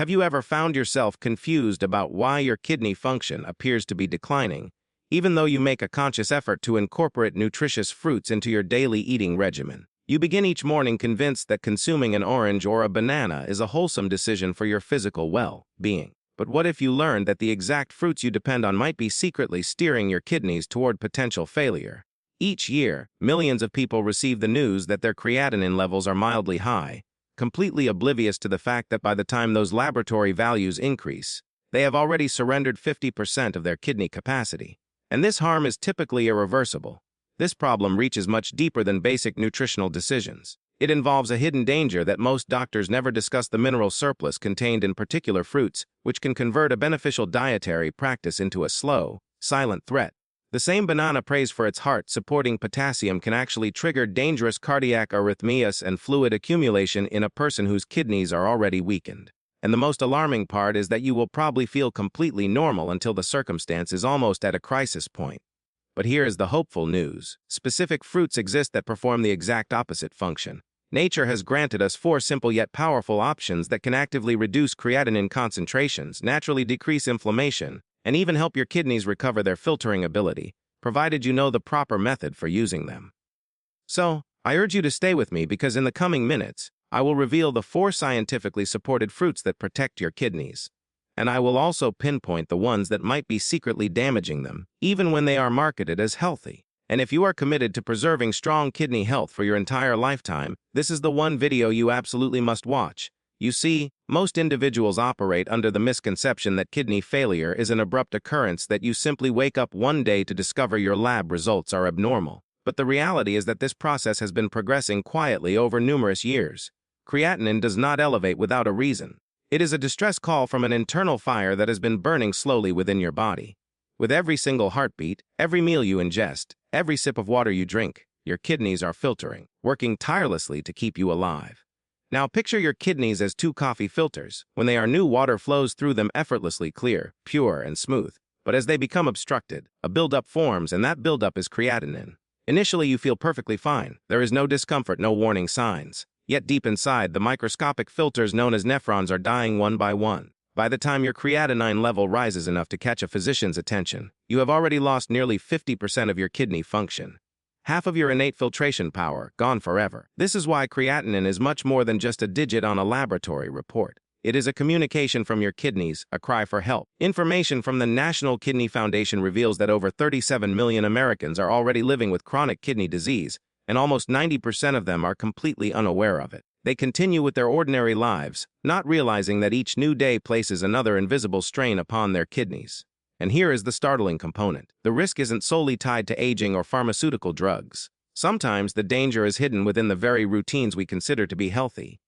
Have you ever found yourself confused about why your kidney function appears to be declining, even though you make a conscious effort to incorporate nutritious fruits into your daily eating regimen? You begin each morning convinced that consuming an orange or a banana is a wholesome decision for your physical well-being. But what if you learned that the exact fruits you depend on might be secretly steering your kidneys toward potential failure? Each year, millions of people receive the news that their creatinine levels are mildly high, completely oblivious to the fact that by the time those laboratory values increase, they have already surrendered 50% of their kidney capacity. And this harm is typically irreversible. This problem reaches much deeper than basic nutritional decisions. It involves a hidden danger that most doctors never discuss: the mineral surplus contained in particular fruits, which can convert a beneficial dietary practice into a slow, silent threat. The same banana praised for its heart-supporting potassium can actually trigger dangerous cardiac arrhythmias and fluid accumulation in a person whose kidneys are already weakened. And the most alarming part is that you will probably feel completely normal until the circumstance is almost at a crisis point. But here is the hopeful news. Specific fruits exist that perform the exact opposite function. Nature has granted us 4 simple yet powerful options that can actively reduce creatinine concentrations, naturally decrease inflammation, and even help your kidneys recover their filtering ability, provided you know the proper method for using them. So, I urge you to stay with me, because in the coming minutes, I will reveal the 4 scientifically supported fruits that protect your kidneys. And I will also pinpoint the ones that might be secretly damaging them, even when they are marketed as healthy. And if you are committed to preserving strong kidney health for your entire lifetime, this is the one video you absolutely must watch. You see, most individuals operate under the misconception that kidney failure is an abrupt occurrence, that you simply wake up one day to discover your lab results are abnormal. But the reality is that this process has been progressing quietly over numerous years. Creatinine does not elevate without a reason. It is a distress call from an internal fire that has been burning slowly within your body. With every single heartbeat, every meal you ingest, every sip of water you drink, your kidneys are filtering, working tirelessly to keep you alive. Now picture your kidneys as 2 coffee filters. When they are new, water flows through them effortlessly, clear, pure, and smooth. But as they become obstructed, a buildup forms, and that buildup is creatinine. Initially, you feel perfectly fine. There is no discomfort, no warning signs. Yet deep inside, the microscopic filters known as nephrons are dying one by one. By the time your creatinine level rises enough to catch a physician's attention, you have already lost nearly 50% of your kidney function. Half of your innate filtration power, gone forever. This is why creatinine is much more than just a digit on a laboratory report. It is a communication from your kidneys, a cry for help. Information from the National Kidney Foundation reveals that over 37 million Americans are already living with chronic kidney disease, and almost 90% of them are completely unaware of it. They continue with their ordinary lives, not realizing that each new day places another invisible strain upon their kidneys. And here is the startling component. The risk isn't solely tied to aging or pharmaceutical drugs. Sometimes the danger is hidden within the very routines we consider to be healthy.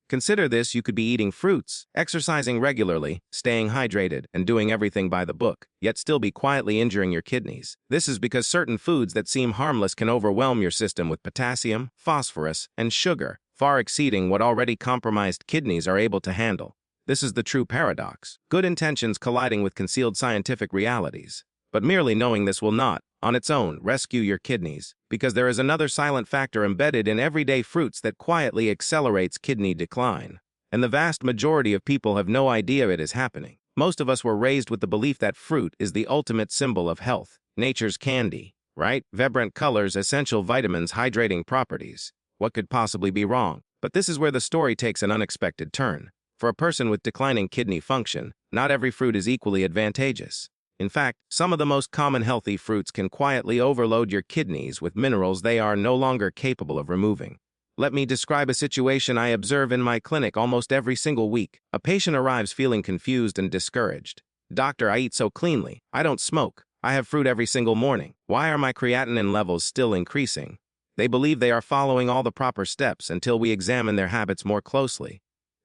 Consider this: you could be eating fruits, exercising regularly, staying hydrated, and doing everything by the book, yet still be quietly injuring your kidneys. This is because certain foods that seem harmless can overwhelm your system with potassium, phosphorus, and sugar, far exceeding what already compromised kidneys are able to handle. This is the true paradox. Good intentions colliding with concealed scientific realities. But merely knowing this will not, on its own, rescue your kidneys, because there is another silent factor embedded in everyday fruits that quietly accelerates kidney decline. And the vast majority of people have no idea it is happening. Most of us were raised with the belief that fruit is the ultimate symbol of health, nature's candy, right? Vibrant colors, essential vitamins, hydrating properties. What could possibly be wrong? But this is where the story takes an unexpected turn. For a person with declining kidney function, not every fruit is equally advantageous. In fact, some of the most common healthy fruits can quietly overload your kidneys with minerals they are no longer capable of removing. Let me describe a situation I observe in my clinic almost every single week. A patient arrives feeling confused and discouraged. "Doctor, I eat so cleanly. I don't smoke. I have fruit every single morning. Why are my creatinine levels still increasing?" They believe they are following all the proper steps until we examine their habits more closely.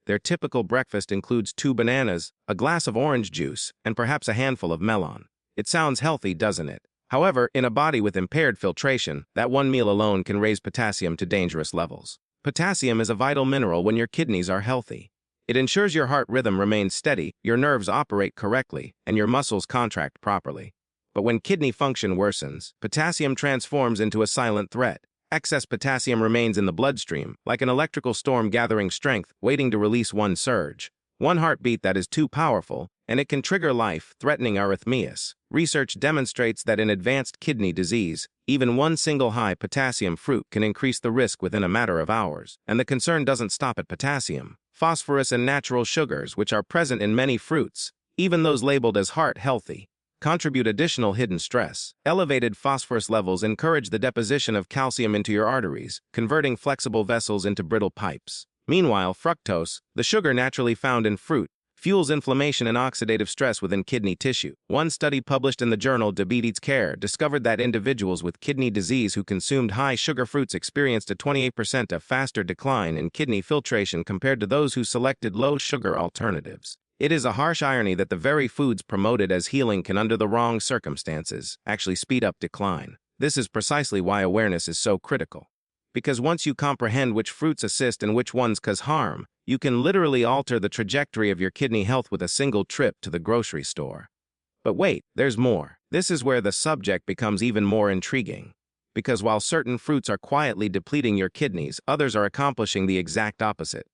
Their typical breakfast includes 2 bananas, a glass of orange juice, and perhaps a handful of melon. It sounds healthy, doesn't it? However, in a body with impaired filtration, that one meal alone can raise potassium to dangerous levels. Potassium is a vital mineral when your kidneys are healthy. It ensures your heart rhythm remains steady, your nerves operate correctly, and your muscles contract properly. But when kidney function worsens, potassium transforms into a silent threat. Excess potassium remains in the bloodstream, like an electrical storm gathering strength, waiting to release one surge. One heartbeat that is too powerful, and it can trigger life-threatening arrhythmias. Research demonstrates that in advanced kidney disease, even one single high potassium fruit can increase the risk within a matter of hours. And the concern doesn't stop at potassium. Phosphorus and natural sugars, which are present in many fruits, even those labeled as heart-healthy, contribute additional hidden stress. Elevated phosphorus levels encourage the deposition of calcium into your arteries, converting flexible vessels into brittle pipes. Meanwhile, fructose, the sugar naturally found in fruit, fuels inflammation and oxidative stress within kidney tissue. One study published in the journal Detox discovered that individuals with kidney disease who consumed high-sugar fruits experienced a 28% faster decline in kidney filtration compared to those who selected low-sugar alternatives. It is a harsh irony that the very foods promoted as healing can, under the wrong circumstances, actually speed up decline. This is precisely why awareness is so critical. Because once you comprehend which fruits assist and which ones cause harm, you can literally alter the trajectory of your kidney health with a single trip to the grocery store. But wait, there's more. This is where the subject becomes even more intriguing. Because while certain fruits are quietly depleting your kidneys, others are accomplishing the exact opposite.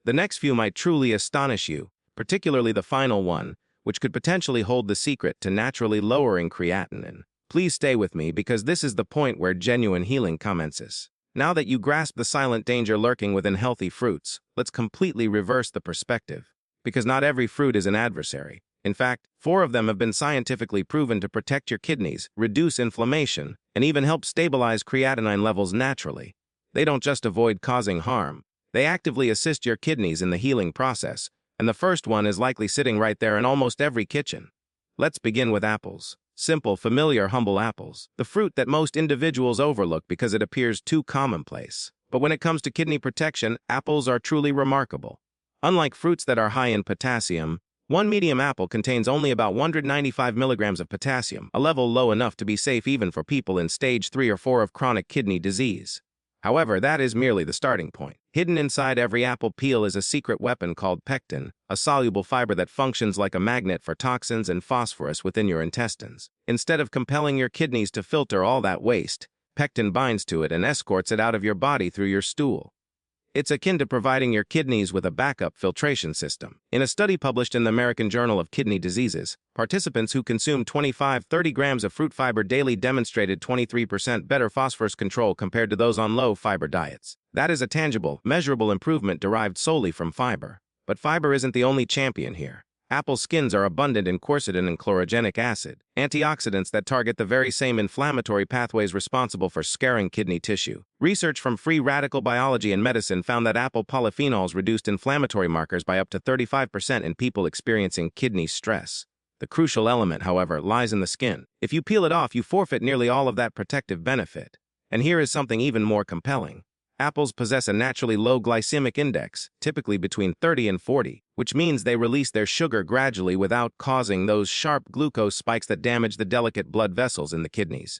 The next few might truly astonish you, particularly the final one, which could potentially hold the secret to naturally lowering creatinine. Please stay with me because this is the point where genuine healing commences. Now that you grasp the silent danger lurking within healthy fruits, let's completely reverse the perspective. Because not every fruit is an adversary. In fact, 4 of them have been scientifically proven to protect your kidneys, reduce inflammation, and even help stabilize creatinine levels naturally. They don't just avoid causing harm. They actively assist your kidneys in the healing process, and the first one is likely sitting right there in almost every kitchen. Let's begin with apples. Simple, familiar, humble apples. The fruit that most individuals overlook because it appears too commonplace. But when it comes to kidney protection, apples are truly remarkable. Unlike fruits that are high in potassium, one medium apple contains only about 195 milligrams of potassium, a level low enough to be safe even for people in stage 3 or 4 of chronic kidney disease. However, that is merely the starting point. Hidden inside every apple peel is a secret weapon called pectin, a soluble fiber that functions like a magnet for toxins and phosphorus within your intestines. Instead of compelling your kidneys to filter all that waste, pectin binds to it and escorts it out of your body through your stool. It's akin to providing your kidneys with a backup filtration system. In a study published in the American Journal of Kidney Diseases, participants who consumed 25-30 grams of fruit fiber daily demonstrated 23% better phosphorus control compared to those on low-fiber diets. That is a tangible, measurable improvement derived solely from fiber. But fiber isn't the only champion here. Apple skins are abundant in quercetin and chlorogenic acid, antioxidants that target the very same inflammatory pathways responsible for scarring kidney tissue. Research from Free Radical Biology and Medicine found that apple polyphenols reduced inflammatory markers by up to 35% in people experiencing kidney stress. The crucial element, however, lies in the skin. If you peel it off, you forfeit nearly all of that protective benefit. And here is something even more compelling. Apples possess a naturally low glycemic index, typically between 30 and 40, which means they release their sugar gradually without causing those sharp glucose spikes that damage the delicate blood vessels in the kidneys.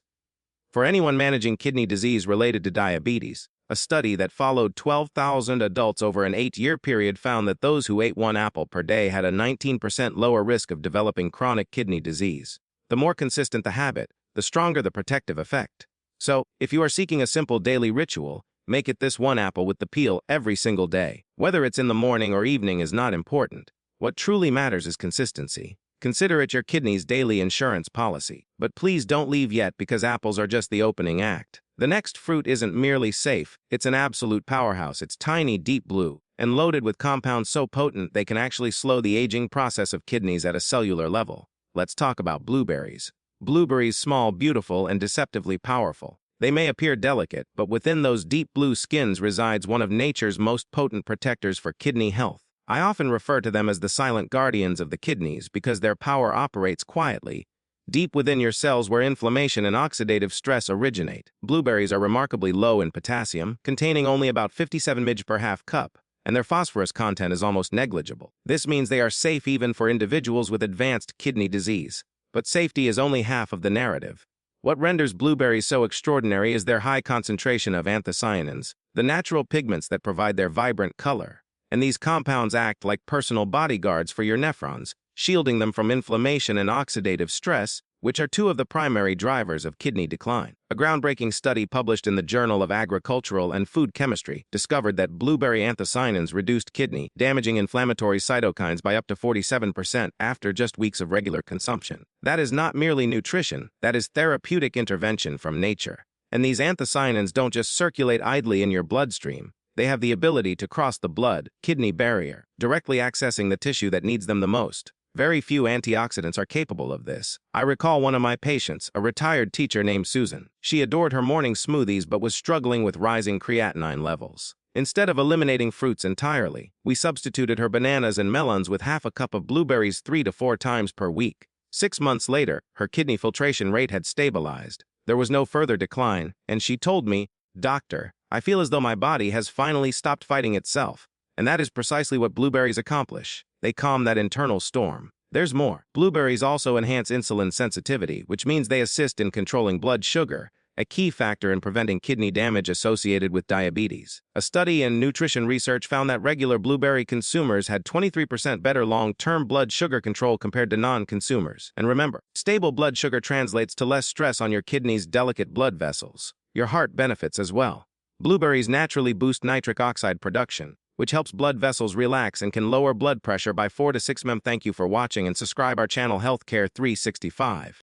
For anyone managing kidney disease related to diabetes, a study that followed 12,000 adults over an 8-year period found that those who ate 1 apple per day had a 19% lower risk of developing chronic kidney disease. The more consistent the habit, the stronger the protective effect. So, if you are seeking a simple daily ritual, make it this 1 apple with the peel every single day. Whether it's in the morning or evening is not important. What truly matters is consistency. Consider it your kidney's daily insurance policy. But please don't leave yet because apples are just the opening act. The next fruit isn't merely safe, it's an absolute powerhouse. It's tiny, deep blue, and loaded with compounds so potent they can actually slow the aging process of kidneys at a cellular level. Let's talk about blueberries. Blueberries, small, beautiful, and deceptively powerful. They may appear delicate, but within those deep blue skins resides one of nature's most potent protectors for kidney health. I often refer to them as the silent guardians of the kidneys because their power operates quietly, deep within your cells where inflammation and oxidative stress originate. Blueberries are remarkably low in potassium, containing only about 57 mg per half cup, and their phosphorus content is almost negligible. This means they are safe even for individuals with advanced kidney disease. But safety is only half of the narrative. What renders blueberries so extraordinary is their high concentration of anthocyanins, the natural pigments that provide their vibrant color. And these compounds act like personal bodyguards for your nephrons, shielding them from inflammation and oxidative stress which are two of the primary drivers of kidney decline. A groundbreaking study published in the Journal of Agricultural and Food Chemistry discovered that blueberry anthocyanins reduced kidney-damaging inflammatory cytokines by up to 47% after just weeks of regular consumption. That is not merely nutrition, that is therapeutic intervention from nature. And these anthocyanins don't just circulate idly in your bloodstream. They have the ability to cross the blood-kidney barrier, directly accessing the tissue that needs them the most. Very few antioxidants are capable of this. I recall one of my patients, a retired teacher named Susan. She adored her morning smoothies but was struggling with rising creatinine levels. Instead of eliminating fruits entirely, we substituted her bananas and melons with half a cup of blueberries 3 to 4 times per week. 6 months later, her kidney filtration rate had stabilized. There was no further decline, and she told me, "Doctor, I feel as though my body has finally stopped fighting itself." And that is precisely what blueberries accomplish. They calm that internal storm. There's more. Blueberries also enhance insulin sensitivity, which means they assist in controlling blood sugar, a key factor in preventing kidney damage associated with diabetes. A study in nutrition research found that regular blueberry consumers had 23% better long-term blood sugar control compared to non-consumers. And remember, stable blood sugar translates to less stress on your kidney's delicate blood vessels. Your heart benefits as well. Blueberries naturally boost nitric oxide production, which helps blood vessels relax and can lower blood pressure by 4 to 6 mm. Thank you for watching and subscribe our channel Healthcare 365.